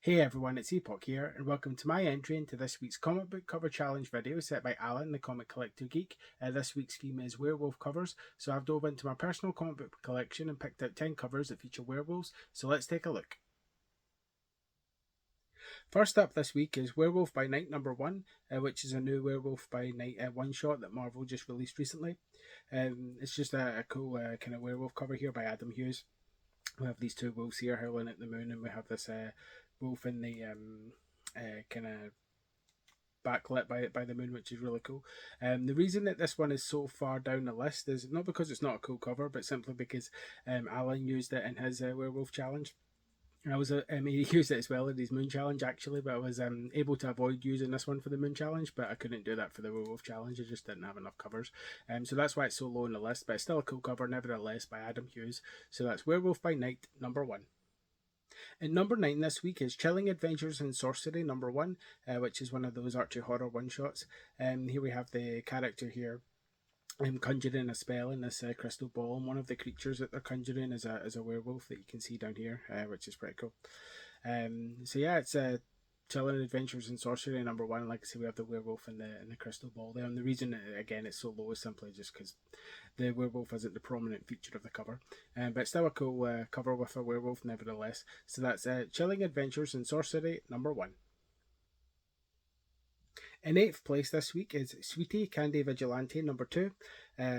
Hey everyone, it's Epoch here, and welcome to my entry into this week's comic book cover challenge video set by Alan, the comic collector Geek. This week's theme is werewolf covers, so I've dove into my personal comic book collection and picked out 10 covers that feature werewolves, so let's take a look. First up this week is Werewolf by Night number 1, which is a new Werewolf by Night one shot that Marvel just released recently. It's just a cool kind of werewolf cover here by Adam Hughes. We have these two wolves here howling at the moon, and we have this wolf in the kind of backlit by the moon, which is really cool. The reason that this one is so far down the list is not because it's not a cool cover, but simply because Alan used it in his werewolf challenge. And I was he used it as well in his moon challenge actually, but I was able to avoid using this one for the moon challenge, but I couldn't do that for the werewolf challenge. I just didn't have enough covers, so that's why it's so low on the list. But it's still a cool cover, nevertheless, by Adam Hughes. So that's Werewolf by Night number 1. And number 9 this week is Chilling Adventures in Sorcery number 1, which is one of those Archie horror one shots. Here we have the character here conjuring a spell in this crystal ball, and one of the creatures that they're conjuring is a werewolf that you can see down here, which is pretty cool. So yeah, it's Chilling Adventures in Sorcery number 1. Like I say, we have the werewolf in the crystal ball there, and the reason again it's so low is simply just because the werewolf isn't the prominent feature of the cover, but still a cool cover with a werewolf nevertheless. So that's Chilling Adventures in Sorcery number 1. In eighth place this week is Sweetie Candy Vigilante number 2,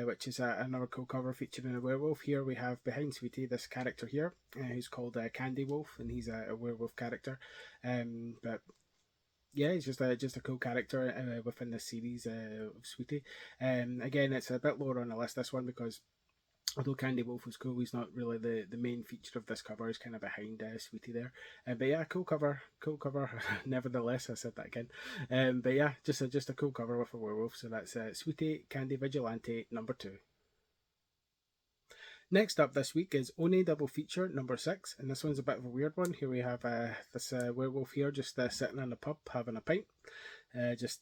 which is another cool cover featuring a werewolf. Here we have behind Sweetie this character here, who's called Candy Wolf, and he's a werewolf character. But yeah, he's just a cool character within the series of Sweetie. Again, it's a bit lower on the list, this one, because although Candy Wolf was cool, he's not really the main feature of this cover. He's kind of behind Sweetie there. But yeah, cool cover. Nevertheless, I said that again. But yeah, just a cool cover with a werewolf. So that's Sweetie Candy Vigilante number 2. Next up this week is Oni Double Feature number 6, and this one's a bit of a weird one. Here we have this werewolf here just sitting in a pub having a pint, just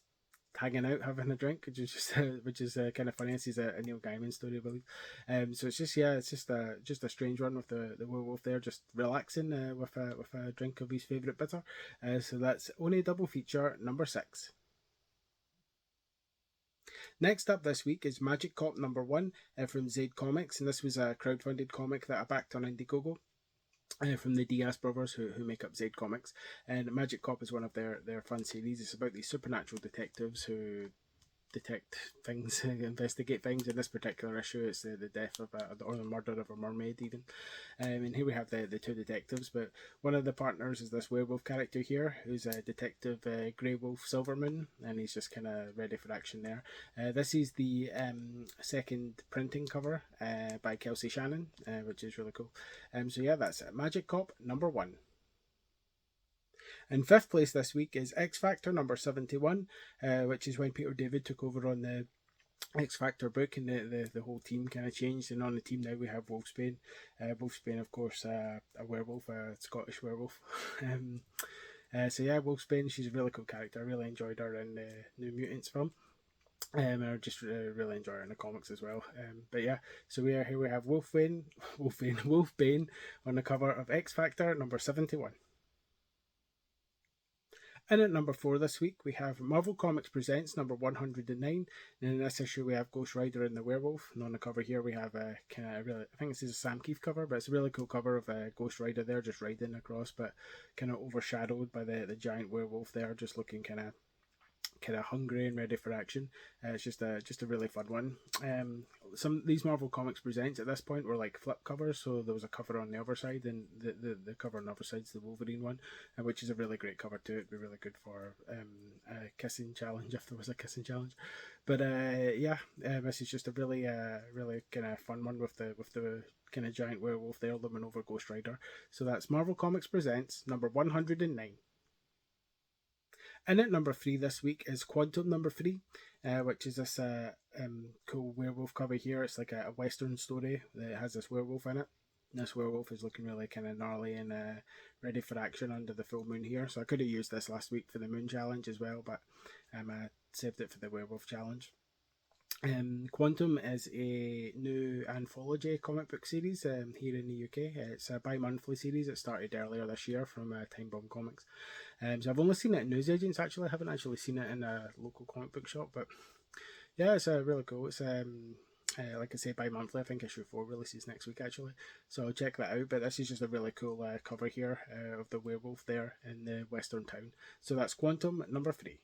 hanging out, having a drink, which is kind of funny. This is a Neil Gaiman story, I believe. So it's just a strange one with the werewolf there, just relaxing with a drink of his favourite bitter. So that's Oni Double Feature number 6. Next up this week is Magic Cop number 1 from Zade Comics, and this was a crowdfunded comic that I backed on Indiegogo. From the Diaz brothers who make up Zade Comics, and Magic Cop is one of their fun series. It's about these supernatural detectives who detect things, investigate things. In this particular issue, it's the death of or the murder of a mermaid, even. And here we have the two detectives, but one of the partners is this werewolf character here, who's a detective Grey Wolf Silvermoon, and he's just kind of ready for action there. This is the second printing cover by Kelsey Shannon, which is really cool. So yeah, that's it. Magic Cop number 1. In fifth place this week is X Factor number 71, which is when Peter David took over on the X Factor book, and the whole team kind of changed. And on the team now we have Wolfsbane. Wolfsbane, of course, a werewolf, a Scottish werewolf. So yeah, Wolfsbane, she's a really cool character. I really enjoyed her in the New Mutants film. I just really enjoy her in the comics as well. But yeah, so we have Wolfbane on the cover of X Factor number 71. And at number 4 this week, we have Marvel Comics Presents number 109. And in this issue, we have Ghost Rider and the Werewolf. And on the cover here, we have a kind of really, I think this is a Sam Keith cover, but it's a really cool cover of Ghost Rider there, just riding across, but kind of overshadowed by the giant werewolf there, just looking kind of hungry and ready for action. It's just a really fun one. Some these Marvel Comics Presents at this point were like flip covers, so there was a cover on the other side, and the cover on the other side is the Wolverine one, which is a really great cover too. It'd be really good for a kissing challenge if there was a kissing challenge. But yeah, this is just a really kind of fun one with the kind of giant werewolf there looming over Ghost Rider. So that's Marvel Comics Presents number 109. And at number 3 this week is Quantum number 3, which is this cool werewolf cover here. It's like a western story that has this werewolf in it. And this werewolf is looking really kind of gnarly and ready for action under the full moon here. So I could have used this last week for the moon challenge as well, but I saved it for the werewolf challenge. Quantum is a new anthology comic book series here in the UK. It's a bi-monthly series. It started earlier this year from Time Bomb Comics. So I've only seen it in newsagents actually. I haven't actually seen it in a local comic book shop, but yeah, it's really cool. It's like I say, bi-monthly. I think issue 4 releases next week actually, so check that out. But this is just a really cool cover here of the werewolf there in the western town. So that's Quantum number 3.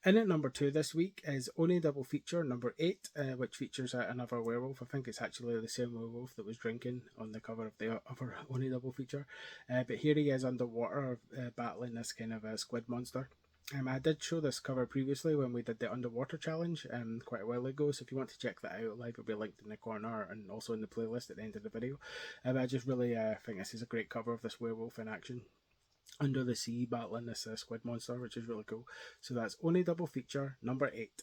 In at number 2 this week is Oni Double Feature number 8, which features another werewolf. I think it's actually the same werewolf that was drinking on the cover of the other Oni Double Feature. But here he is underwater battling this kind of a squid monster. I did show this cover previously when we did the underwater challenge quite a while ago, so if you want to check that out live, it'll be linked in the corner and also in the playlist at the end of the video. I just really think this is a great cover of this werewolf in action under the sea battling this squid monster, which is really cool. So that's Oni Double Feature number 8.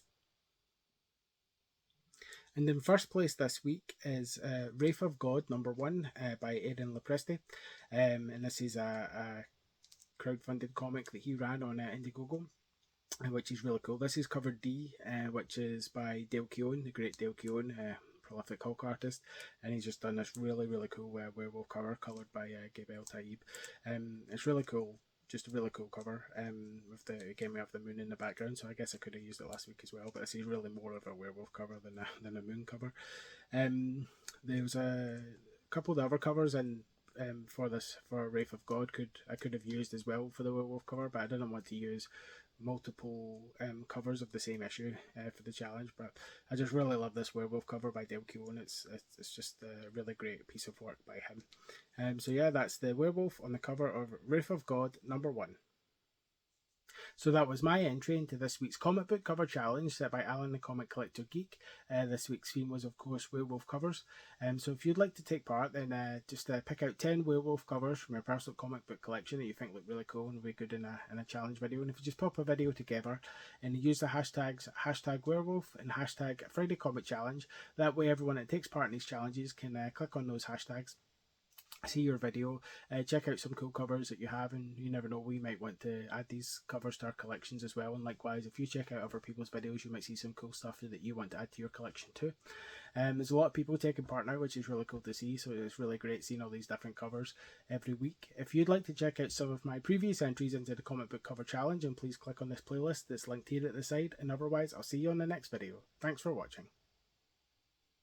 And in first place this week is Wraith of God number 1 by Aaron Lopresti. And this is a crowdfunded comic that he ran on Indiegogo, which is really cool. This is cover D, which is by Dale Keown, the great Dale Keown, prolific Hulk artist, and he's just done this really cool werewolf cover coloured by Gabriel Taib. It's really cool, just a really cool cover. With the again we have the moon in the background, so I guess I could have used it last week as well. But this is really more of a werewolf cover than a moon cover. There's a couple of other covers and for Wraith of God I could have used as well for the werewolf cover, but I didn't want to use multiple covers of the same issue for the challenge. But I just really love this werewolf cover by Dale Keown. It's just a really great piece of work by him. So yeah, that's the werewolf on the cover of Wraith of God number 1. So that was my entry into this week's comic book cover challenge set by Alan the Comic Collector Geek. This week's theme was, of course, werewolf covers. So if you'd like to take part, then just pick out 10 werewolf covers from your personal comic book collection that you think look really cool and will be good in a challenge video. And if you just pop a video together and use the hashtags #werewolf and #Friday Comic Challenge, that way everyone that takes part in these challenges can click on those hashtags, see your video, check out some cool covers that you have, and you never know, we might want to add these covers to our collections as well. And likewise, if you check out other people's videos, you might see some cool stuff that you want to add to your collection too. There's a lot of people taking part now, which is really cool to see, so it's really great seeing all these different covers every week. If you'd like to check out some of my previous entries into the comic book cover challenge, and please click on this playlist that's linked here at the side, and otherwise I'll see you on the next video. Thanks for watching.